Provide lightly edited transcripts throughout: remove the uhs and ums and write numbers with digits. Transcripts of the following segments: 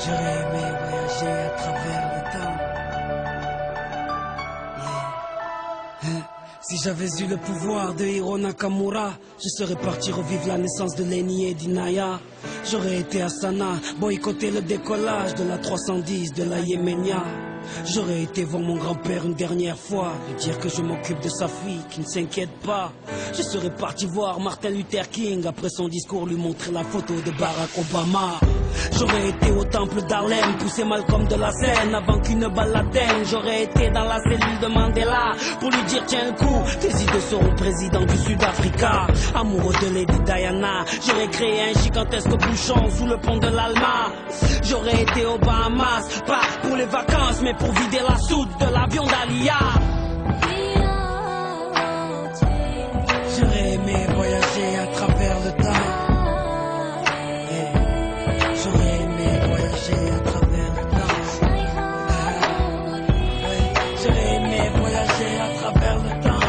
J'aurais aimé voyager à travers le temps. Yeah. Si j'avais eu le pouvoir de Hiro Nakamura, je serais parti revivre la naissance de Lenny et d'Inaya. J'aurais été à Sanaa, boycotter le décollage de la 310 de la Yéménia. J'aurais été voir mon grand-père une dernière fois, lui dire que je m'occupe de sa fille, qui ne s'inquiète pas. Je serais parti voir Martin Luther King, après son discours lui montrer la photo de Barack Obama. J'aurais été au temple d'Harlem, pousser Malcolm de la scène avant qu'une balle l'atteigne. J'aurais été dans la cellule de Mandela pour lui dire tiens le coup, tes idées seront président du Sud-Africa. Amoureux de Lady Diana, j'aurais créé un gigantesque bouchon sous le pont de l'Alma. J'aurais été aux Bahamas, pas pour les vacances mais pour vider la soute de l'avion d'Alia. J'aurais aimé voyager à travers le temps. J'aurais aimé voyager à travers le temps. J'aurais aimé voyager à travers le temps.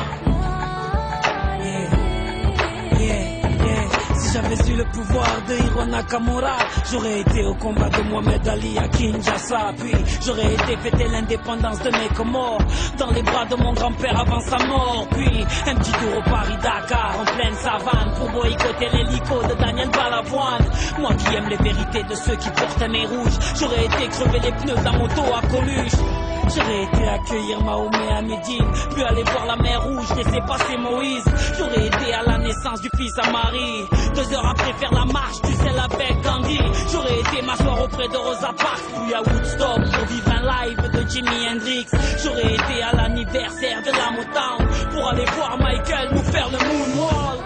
Si j'avais eu le pouvoir de Hiro Nakamura, j'aurais été au combat de Mohamed Ali à Kinshasa. Puis j'aurais été fêter l'indépendance de mes Comores dans les bras de mon grand-père avant sa mort. Puis un petit tour au Paris-Dakar en pleine savane pour boycotter l'hélico de Daniel Balavoine. Moi qui aime les vérités de ceux qui portent un nez rouge, j'aurais été crever les pneus de la moto à Coluche. J'aurais été accueillir Mahomet à Médine, puis aller voir la mer Rouge, laisser passer Moïse. J'aurais été à la naissance du fils à Marie, 2 heures après faire la marche du sel avec Gandhi. J'aurais été m'asseoir auprès de Rosa Parks, puis à Woodstock pour vivre un live de Jimi Hendrix. J'aurais été à l'anniversaire de la Motown pour aller voir Michael nous faire le moonwalk.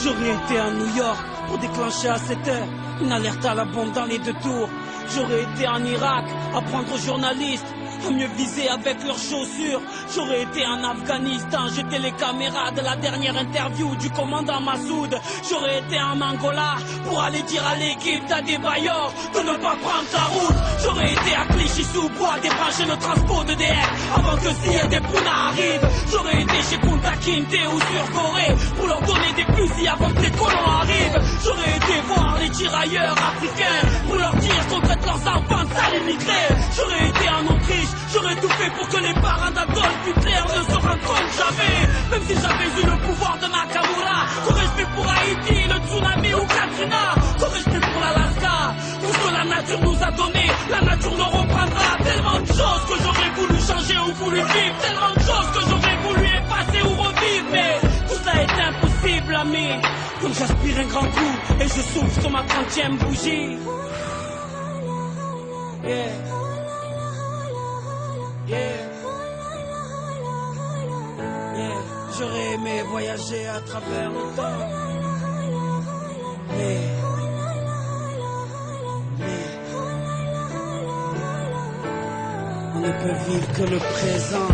J'aurais été à New York pour déclencher à 7 heures une alerte à la bombe dans les 2 tours. J'aurais été en Irak apprendre aux journalistes à mieux viser avec leurs chaussures. J'aurais été en Afghanistan, jeter les caméras de la dernière interview du commandant Massoud. J'aurais été en Angola pour aller dire à l'équipe d'Adebayor de ne pas prendre la route. J'aurais été à Clichy-sous-Bois débrancher le transport de DF avant que Zia des Puna arrive. J'aurais été chez Kunta Kinte ou sur Corée pour leur donner des fusils avant que les colons arrivent. J'aurais été voir les tirailleurs africains pour leur dire qu'on traite leurs enfants de sales immigrés. J'aurais été en Autriche, j'aurais tout fait pour que les parents d'Adolf Hitler ne se rencontrent jamais. Même si j'avais eu le pouvoir de Nakamura, qu'aurais-je fait pour Haïti, le tsunami ou Katrina? Qu'aurais-je fait pour l'Alaska? Tout ce que la nature nous a donné, la nature nous reprendra. Tellement de choses que j'aurais voulu changer ou voulu vivre, tellement de choses que j'aurais voulu effacer ou revivre. Mais tout ça est impossible, ami. Comme j'aspire un grand coup et je souffle sur ma 30e bougie. Yeah. J'aurais aimé voyager à travers le temps. Mais on ne peut vivre que le présent.